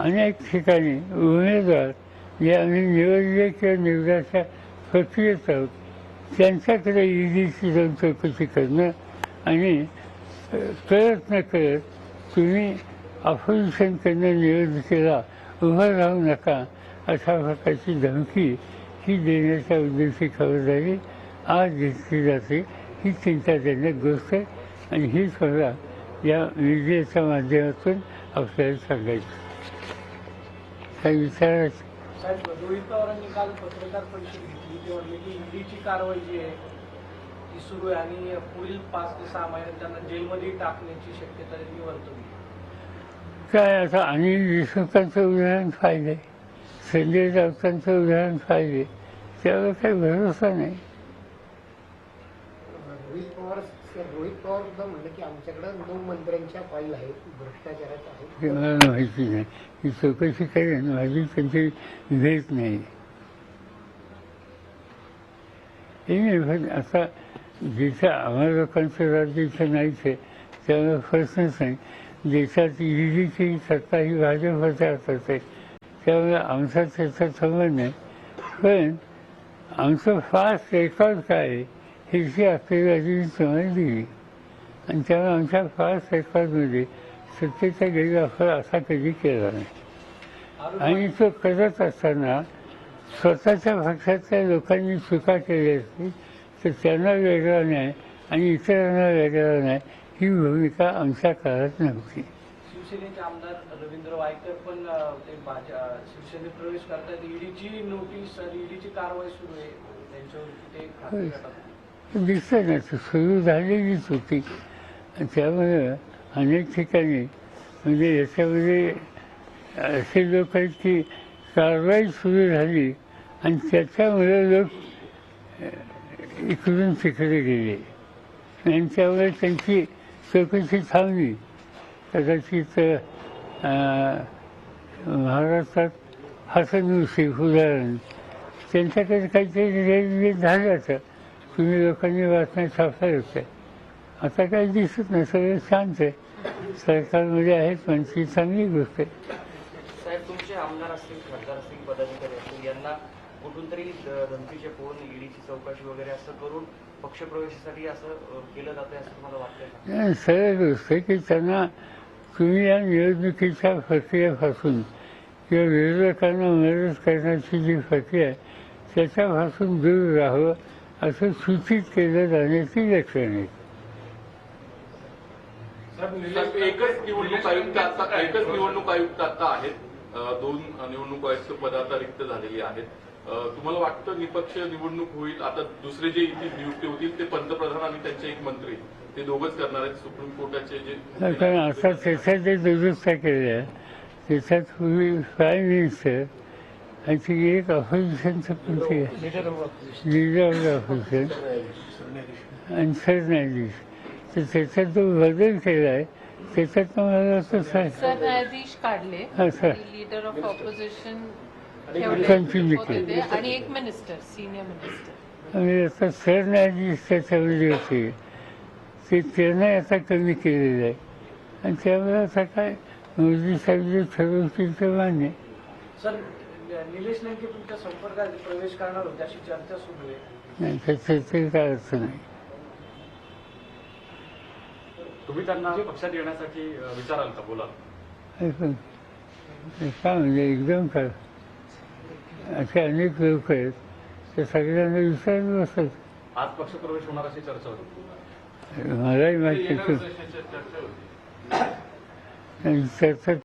अनेक ठिकाणी उमेदवार जे आम्ही निवडले किंवा निवडायच्या प्रक्रियेत आहोत त्यांच्याकडे ईडीची जाऊन चौकशी करणं आणि कळत न कळत तुम्ही अपोजिशनकडनं निवडणुकीला उभं राहू नका अशा प्रकारची धमकी ही देण्याच्या उद्देशी खबरदारी आज घेतली जाते. ही चिंताजनक गोष्ट आहे आणि ही मला या मीडियाच्या माध्यमातून आपल्याला सांगायचं. काही विचारायचं. साहेब, रोहित पवारांनी काल पत्रकार परिषद घेतली. ते म्हणले की ईडीची कारवाई जी आहे ती सुरू आहे आणि पुढील 5 ते 6 महिन्यात त्यांना जेलमध्ये टाकण्याची शक्यता त्यांनी वर्तवली. काय आता अनिल देशमुखांचं उदाहरण पाहिलं आहे, संजय राऊतांचं उदाहरण पाहिजे, त्यावर काही भरोसा नाही. रोहित पवार सुद्धा म्हणलं की आमच्याकडे 9 मंत्र्यांच्या फाईल आहेत, भ्रष्टाचाराच्या आहेत. ते मला माहिती नाही. ही चौकशी करेन, माझी त्यांची भेट नाही. पण आता जिथं आम्हाला लोकांचं राज्य इथं नाहीच आहे त्यामुळे प्रश्नच नाही. देशात ईडीची सत्ता ही भाजपच्या हातात आहे त्यामुळे आमचा त्याचा संबंध नाही. पण आमचं फास्ट रेकॉर्ड काय आहे ह्याची आकडेवारी तुम्हाला दिली आणि त्यामुळे आमच्या फास्ट रेकॉर्डमध्ये सत्तेचा गैरवापर असा कधी केला नाही. आणि तो करत असताना स्वतःच्या पक्षातल्या लोकांनी चुका केल्या असतील तर त्यांना वेगळा न्याय आणि इतरांना वेगळा न्याय ही भूमिका आमच्या काळात नव्हती. शिवसेनेचे आमदार रवींद्र वायकर पण ते शिवसेनेत प्रवेश करतात. ईडीची नोटीस आणि ईडीची कारवाई सुरू आहे त्यांच्यावरती. ते दिसतं ना सुरू झालेलीच होती. त्यामुळे अनेक ठिकाणी म्हणजे याच्यामध्ये असे लोक आहेत की कारवाई सुरू झाली आणि त्याच्यामुळे लोक इकडून तिकडे गेले आणि त्यामुळे त्यांची चौकशी थांबली. कदाचित महाराष्ट्रात हसन शेख उदाहरण त्यांच्याकडे काहीतरी गैरविवेक झालं होतं. तुम्ही लोकांनी बातम्या छापल्या होत्या. आता काही दिसत नाही, सगळं शांत आहे. सरकारमध्ये आहेत म्हणजे चांगली गोष्ट आहे. साहेब, तुमचे आमदार असतील, खासदार असतील, पदाधिकारी असतील, यांना कुठून तरी धमकीचे फोन, ईडीची चौकशी वगैरे असं करून पक्षप्रवेशासाठी असं केलं जातं असं तुम्हाला वाटतं? सरळ गोष्ट आहे की त्यांना तुम्ही या निवडणुकीच्या प्रक्रियेपासून किंवा विरोधकांना मदत करण्याची जी प्रक्रिया आहे त्याच्यापासून दूर राहावं असं सूचित केलं जाण्याची लक्षणं आहेत. एकच निवडणूक आयुक्त आता आहेत. 2 निवडणूक आयुक्त पद आता रिक्त झालेली आहेत. तुम्हाला वाटतं निपक्ष निवडणूक होईल? आता दुसरे जे इथे नियुक्ती होतील ते पंतप्रधान आणि त्यांचे एक मंत्री ते दोघंच करणार आहेत. सुप्रीम कोर्टाचे जे कारण आता त्याच्यात जे दुरुस्त्या केल्या त्याच्यात पूर्वी प्राईम मिनिस्टर आणि एक ऑपोजिशनचं कोणते लिडर ऑफ ऑपोजिशन आणि सरन्यायाधीश तर त्याच्यात जो बदल केला आहे त्याच्यात मला असं सरन्यायाधीश काढले, लीडर ऑफ ऑपोजिशन कंटिन्यू केलं आणि एक मिनिस्टर, सिनियर मिनिस्टर. आणि आता सरन्यायाधीश त्याच्यामध्ये होते ते त्यांना आता कमी केलेलं आहे आणि त्यामुळे आता काय मोदी साहेब जे ठरवतील ते मान्य. सर, निलेश लंके तुमच्या संपर्कात प्रवेश करणार होते अशी चर्चा सुरू आहे. नाही त्याचं काय अर्थ नाही. तुम्ही त्यांना पक्षात येण्यासाठी विचाराल का? बोला. काय म्हणजे एकदम काय असे अनेक लोक आहेत ते सगळ्यांना विचारत बसत. आज पक्षप्रवेश होणार अशी चर्चा होती. मलाही माहिती चर्चा